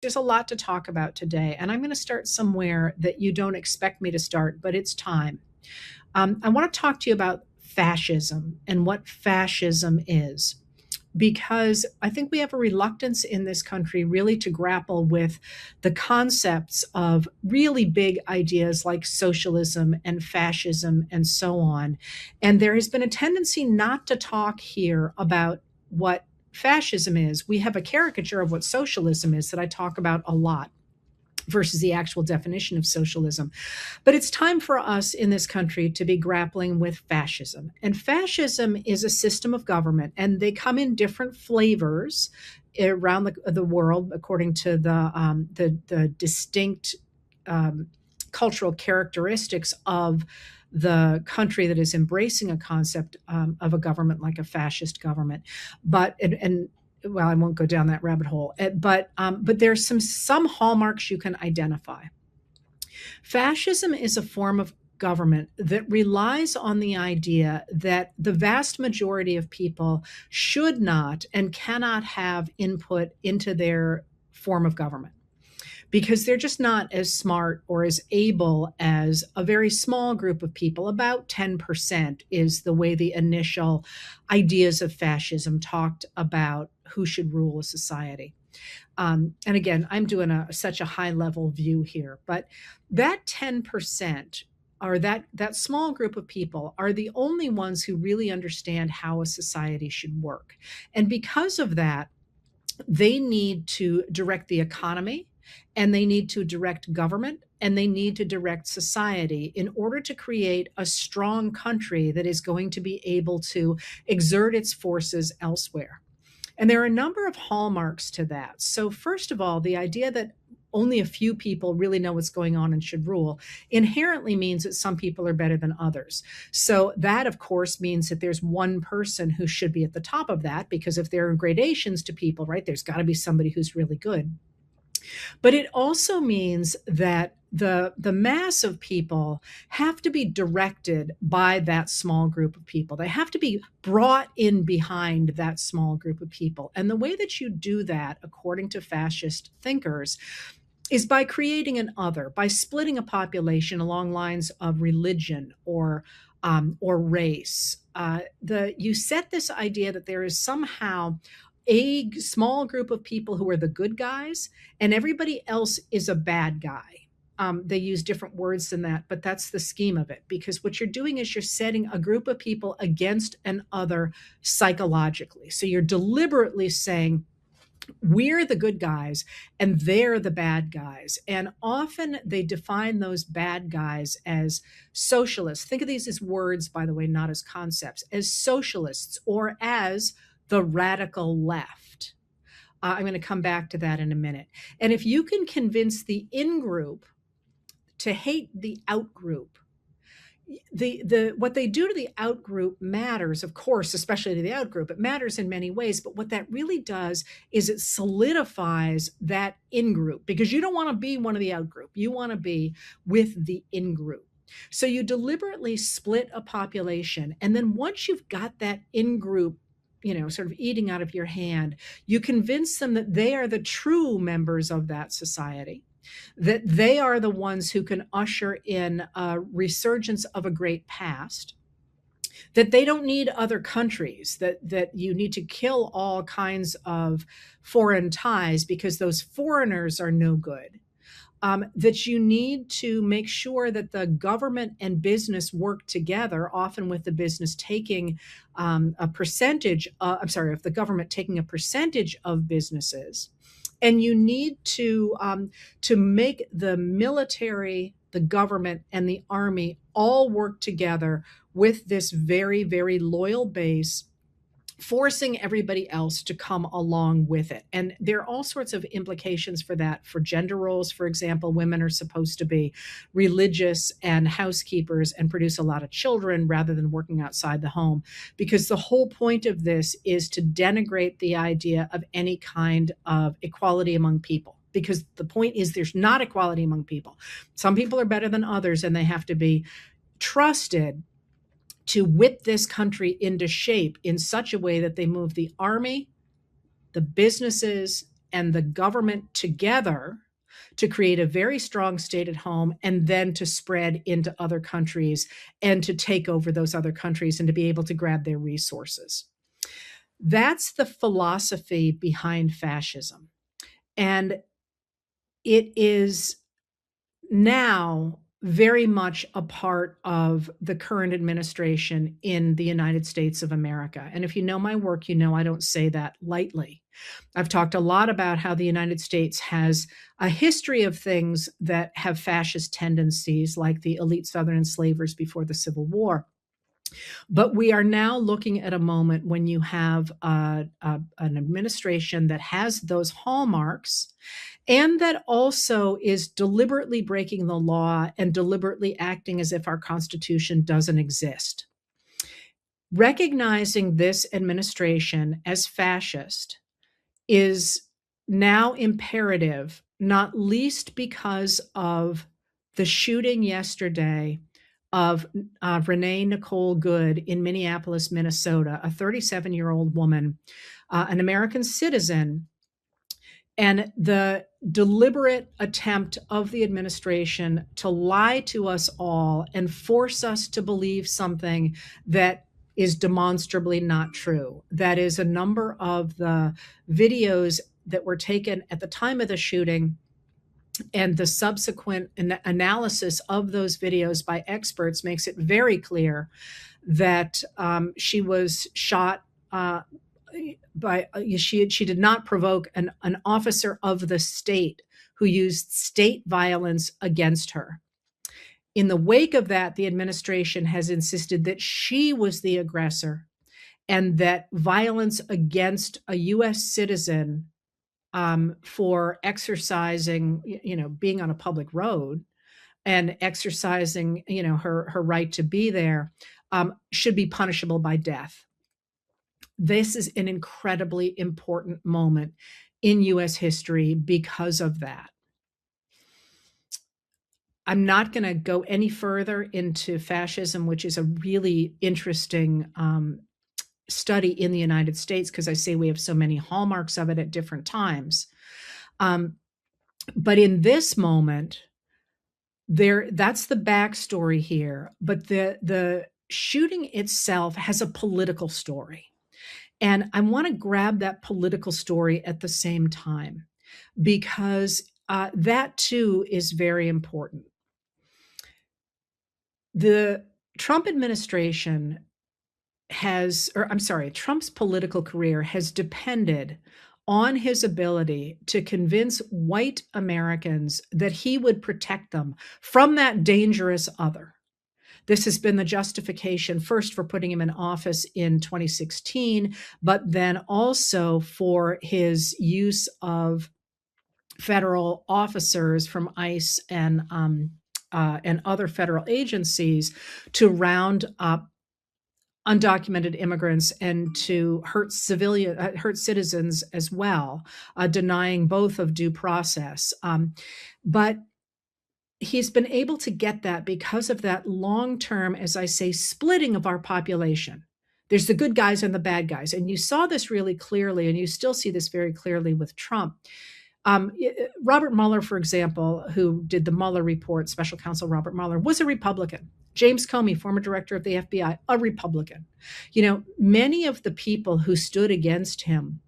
There's a lot to talk about today, and I'm going to start somewhere that you don't expect me to start, but it's time. I want to talk to you about fascism and what fascism is, because I think we have a reluctance in this country really to grapple with the concepts of really big ideas like socialism and fascism and so on. And there has been a tendency not to talk here about what fascism is. We have a caricature of what socialism is that I talk about a lot versus the actual definition of socialism. But it's time for us in this country to be grappling with fascism. And fascism is a system of government, and they come in different flavors around the world according to the distinct cultural characteristics of the country that is embracing a concept of a government like a fascist government. But and well, I won't go down that rabbit hole. But there's some hallmarks you can identify. Fascism is a form of government that relies on the idea that the vast majority of people should not and cannot have input into their form of government because they're just not as smart or as able as a very small group of people. About 10% is the way the initial ideas of fascism talked about who should rule a society. And again, I'm doing such a high level view here, but that 10% or that small group of people are the only ones who really understand how a society should work. And because of that, they need to direct the economy, and they need to direct government, and they need to direct society in order to create a strong country that is going to be able to exert its forces elsewhere. And there are a number of hallmarks to that. So, first of all, the idea that only a few people really know what's going on and should rule inherently means that some people are better than others. So, that of course means that there's one person who should be at the top of that, because if there are gradations to people, right, there's got to be somebody who's really good. But it also means that the mass of people have to be directed by that small group of people. They have to be brought in behind that small group of people. And the way that you do that, according to fascist thinkers, is by creating an other, by splitting a population along lines of religion or race. You set this idea that there is somehow a small group of people who are the good guys, and everybody else is a bad guy. They use different words than that, but that's the scheme of it. Because what you're doing is you're setting a group of people against an other psychologically. So you're deliberately saying, we're the good guys and they're the bad guys. And often they define those bad guys as socialists. Think of these as words, by the way, not as concepts, as socialists or as the radical left. I'm going to come back to that in a minute. And if you can convince the in group to hate the out group, the what they do to the out group matters, of course, especially to the out group. It matters in many ways, but what that really does is it solidifies that in group, because you don't want to be one of the out group. You want to be with the in group. So you deliberately split a population, and then once you've got that in group, sort of eating out of your hand, you convince them that they are the true members of that society, that they are the ones who can usher in a resurgence of a great past, that they don't need other countries, that you need to kill all kinds of foreign ties because those foreigners are no good. That you need to make sure that the government and business work together, often with the business taking a percentage, if the government taking a percentage of businesses. And you need to make the military, the government, and the army all work together with this very, very loyal base, forcing everybody else to come along with it. And there are all sorts of implications for that. For gender roles, for example, women are supposed to be religious and housekeepers and produce a lot of children rather than working outside the home, because the whole point of this is to denigrate the idea of any kind of equality among people. Because the point is there's not equality among people. Some people are better than others, and they have to be trusted to whip this country into shape in such a way that they move the army, the businesses, and the government together to create a very strong state at home and then to spread into other countries and to take over those other countries and to be able to grab their resources. That's the philosophy behind fascism. And it is now very much a part of the current administration in the United States of America. And if you know my work, you know I don't say that lightly. I've talked a lot about how the United States has a history of things that have fascist tendencies, like the elite Southern enslavers before the Civil War. But we are now looking at a moment when you have an administration that has those hallmarks and that also is deliberately breaking the law and deliberately acting as if our Constitution doesn't exist. Recognizing this administration as fascist is now imperative, not least because of the shooting yesterday of Renee Nicole Good in Minneapolis, Minnesota, a 37-year-old woman, an American citizen, and the deliberate attempt of the administration to lie to us all and force us to believe something that is demonstrably not true. That is, a number of the videos that were taken at the time of the shooting and the subsequent analysis of those videos by experts makes it very clear that she was shot she did not provoke an officer of the state who used state violence against her. In the wake of that, the administration has insisted that she was the aggressor and that violence against a U.S. citizen for exercising, being on a public road and exercising, her right to be there, should be punishable by death. This is an incredibly important moment in U.S. history because of that. I'm not going to go any further into fascism, which is a really interesting study in the United States, because I say we have so many hallmarks of it at different times. But in this moment, that's the backstory here. But the shooting itself has a political story. And I want to grab that political story at the same time, because that too is very important. The Trump administration Trump's political career has depended on his ability to convince white Americans that he would protect them from that dangerous other. This has been the justification first for putting him in office in 2016, but then also for his use of federal officers from ICE and other federal agencies to round up undocumented immigrants and to hurt citizens as well, denying both of due process. But he's been able to get that because of that long-term, as I say, splitting of our population. There's the good guys and the bad guys. And you saw this really clearly, and you still see this very clearly with Trump. Robert Mueller, for example, who did the Mueller report, special counsel Robert Mueller, was a Republican. James Comey, former director of the FBI, a Republican. Many of the people who stood against him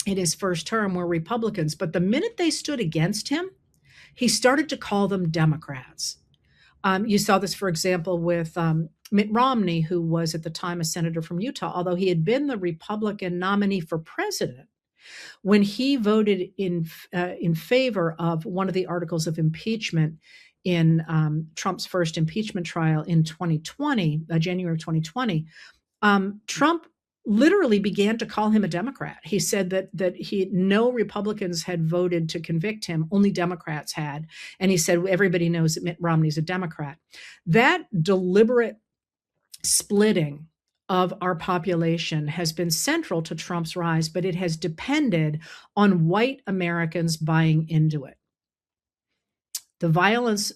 in his first term were Republicans. But the minute they stood against him, he started to call them Democrats. You saw this, for example, with Mitt Romney, who was at the time a senator from Utah, although he had been the Republican nominee for president. When he voted in favor of one of the articles of impeachment in Trump's first impeachment trial in 2020, January of 2020, Trump literally began to call him a Democrat. He said that no Republicans had voted to convict him, only Democrats had. And he said, everybody knows that Mitt Romney's a Democrat. That deliberate splitting of our population has been central to Trump's rise, but it has depended on white Americans buying into it. The violence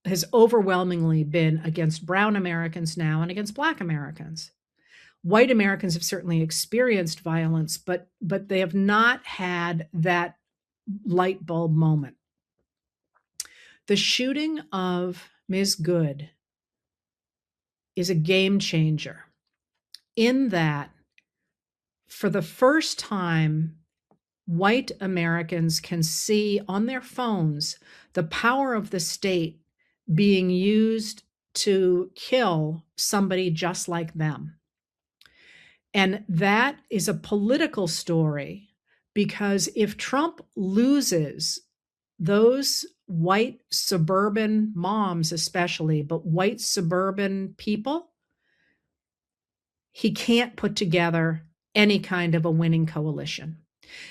has overwhelmingly been against brown Americans now and against Black Americans. White Americans have certainly experienced violence, but they have not had that light bulb moment. The shooting of Ms. Good is a game changer in that for the first time, white Americans can see on their phones the power of the state being used to kill somebody just like them. And that is a political story because if Trump loses those white suburban moms, especially, but white suburban people, he can't put together any kind of a winning coalition.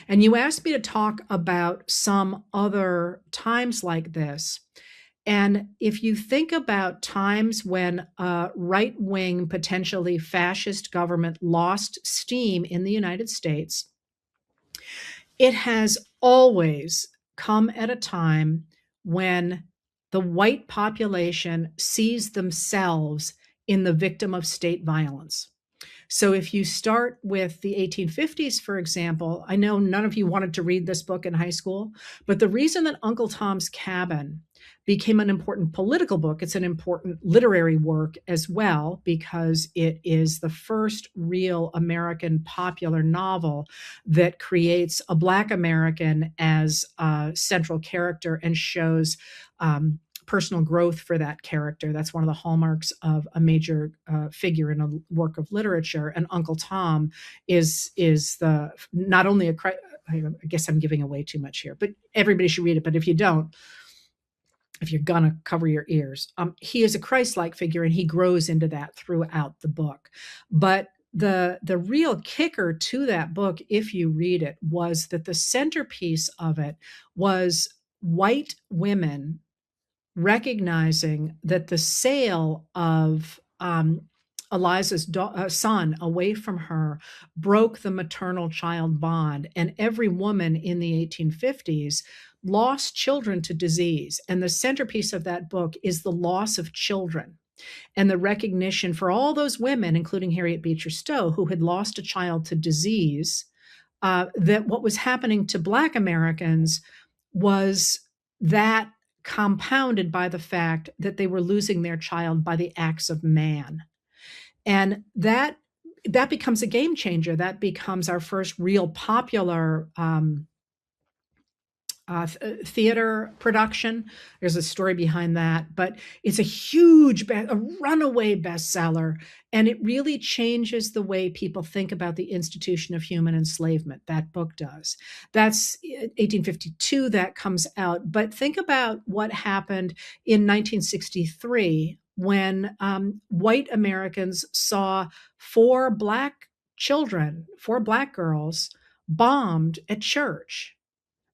And you asked me to talk about some other times like this. And if you think about times when a right wing, potentially fascist government lost steam in the United States, it has always come at a time when the white population sees themselves in the victim of state violence. So if you start with the 1850s, for example, I know none of you wanted to read this book in high school, but the reason that Uncle Tom's Cabin became an important political book, it's an important literary work as well, because it is the first real American popular novel that creates a Black American as a central character and shows personal growth for that character. That's one of the hallmarks of a major figure in a work of literature. And Uncle Tom is the not only a I guess I'm giving away too much here, but everybody should read it. But if you don't, if you're gonna cover your ears, he is a Christ-like figure, and he grows into that throughout the book. But the real kicker to that book, if you read it, was that the centerpiece of it was white women recognizing that the sale of Eliza's son away from her broke the maternal child bond. And every woman in the 1850s lost children to disease. And the centerpiece of that book is the loss of children and the recognition for all those women, including Harriet Beecher Stowe, who had lost a child to disease, that what was happening to Black Americans was that compounded by the fact that they were losing their child by the acts of man. And that becomes a game changer. That becomes our first real popular theater production. There's a story behind that, but it's a huge, a runaway bestseller, and it really changes the way people think about the institution of human enslavement. That book does. That's 1852 that comes out, but think about what happened in 1963 when white Americans saw four Black children, four Black girls, bombed at church.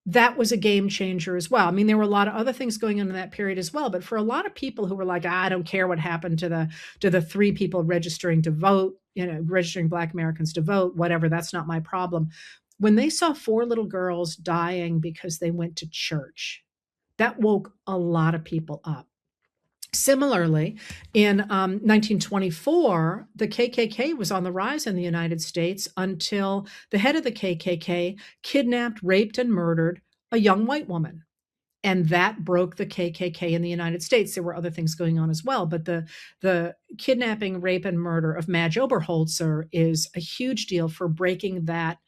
That was a game changer as well. I mean, there were a lot of other things going on in that period as well, but for a lot of people who were like, I don't care what happened to the three people registering to vote, registering Black Americans to vote, whatever, that's not my problem. When they saw four little girls dying because they went to church, that woke a lot of people up. Similarly, in 1924, the KKK was on the rise in the United States until the head of the KKK kidnapped, raped, and murdered a young white woman. And that broke the KKK in the United States. There were other things going on as well, but the kidnapping, rape, and murder of Madge Oberholzer is a huge deal for breaking that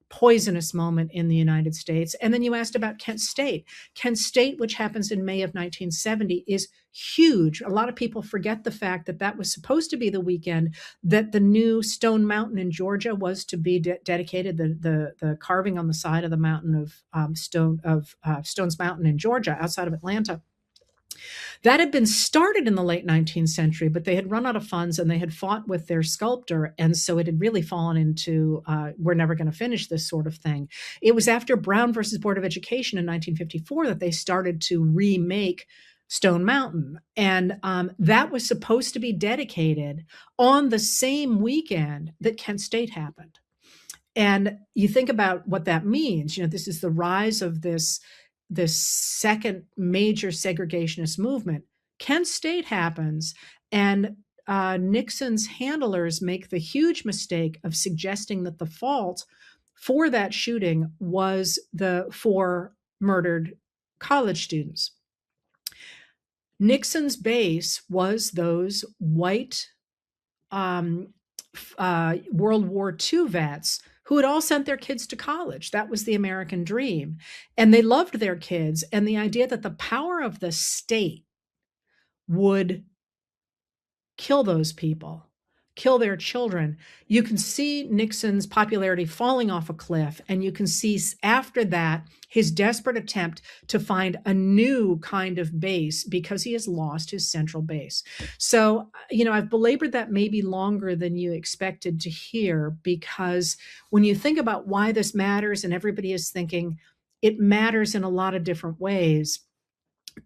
poisonous moment in the United States. And then you asked about Kent State. Kent State, which happens in May of 1970, is huge. A lot of people forget the fact that that was supposed to be the weekend that the new Stone Mountain in Georgia was to be dedicated. The carving on the side of the mountain of Stone's Mountain in Georgia, outside of Atlanta. That had been started in the late 19th century, but they had run out of funds and they had fought with their sculptor. And so it had really fallen into, we're never going to finish this sort of thing. It was after Brown versus Board of Education in 1954 that they started to remake Stone Mountain. And that was supposed to be dedicated on the same weekend that Kent State happened. And you think about what that means. This is the rise of this second major segregationist movement. Kent State happens, and Nixon's handlers make the huge mistake of suggesting that the fault for that shooting was for murdered college students. Nixon's base was those white um, World War II vets who had all sent their kids to college. That was the American dream. And they loved their kids. And the idea that the power of the state would kill those people, kill their children. You can see Nixon's popularity falling off a cliff, and you can see after that his desperate attempt to find a new kind of base because he has lost his central base. So, I've belabored that maybe longer than you expected to hear, because when you think about why this matters, and everybody is thinking it matters in a lot of different ways,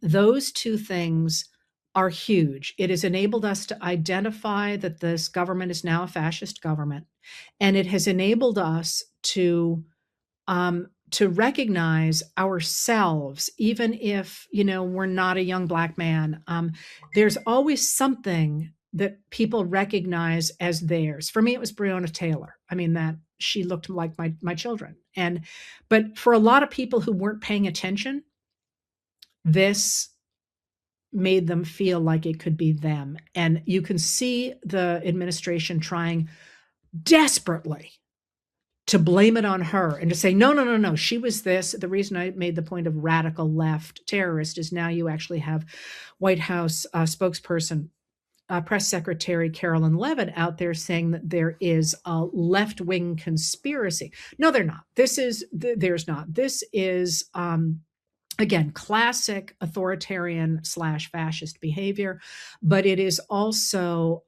those two things are huge. It has enabled us to identify that this government is now a fascist government, and it has enabled us to recognize ourselves, even if we're not a young Black man. There's always something that people recognize as theirs. For me, it was Breonna Taylor. I mean, that she looked like my children, but for a lot of people who weren't paying attention, this made them feel like it could be them. And you can see the administration trying desperately to blame it on her and to say, no, no, no, no, she was this. The reason I made the point of radical left terrorist is now you actually have White House spokesperson, press secretary Carolyn Levitt out there saying that there is a left-wing conspiracy. No, they're not. There's not. This is, again, classic authoritarian / fascist behavior, but it is also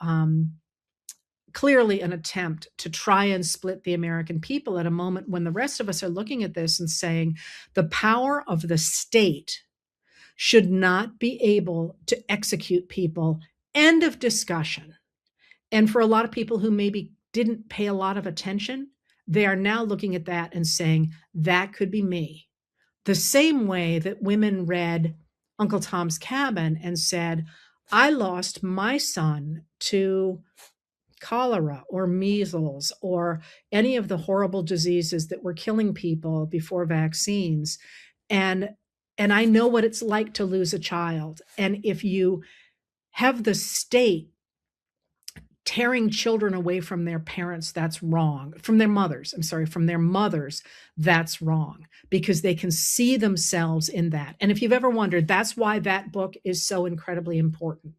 clearly an attempt to try and split the American people at a moment when the rest of us are looking at this and saying the power of the state should not be able to execute people. End of discussion. And for a lot of people who maybe didn't pay a lot of attention, they are now looking at that and saying, that could be me. The same way that women read Uncle Tom's Cabin and said, I lost my son to cholera or measles or any of the horrible diseases that were killing people before vaccines. And I know what it's like to lose a child. And if you have the state tearing children away from their parents, that's wrong. From their mothers, from their mothers, that's wrong, because they can see themselves in that. And if you've ever wondered, that's why that book is so incredibly important.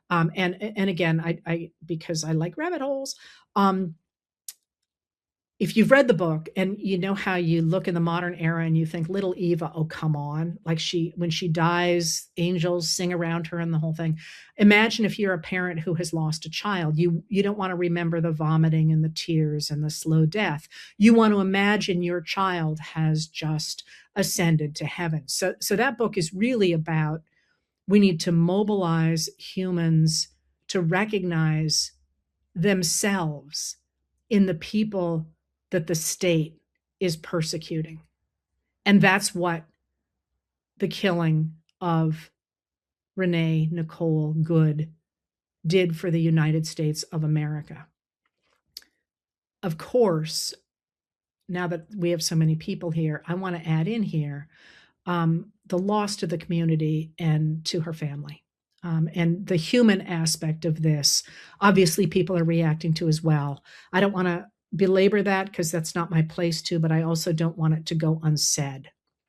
And again, I because I like rabbit holes. If you've read the book and you know how you look in the modern era and you think little Eva, oh, come on, like when she dies, angels sing around her and the whole thing. Imagine if you're a parent who has lost a child, you don't want to remember the vomiting and the tears and the slow death. You want to imagine your child has just ascended to heaven. So that book is really about, we need to mobilize humans to recognize themselves in the people that the state is persecuting. And that's what the killing of Renee Nicole Good did for the United States of America. Of course, now that we have so many people here, I want to add in here the loss to the community and to her family. And the human aspect of this, obviously, people are reacting to as well. I don't want to belabor that because that's not my place to, but I also don't want it to go unsaid.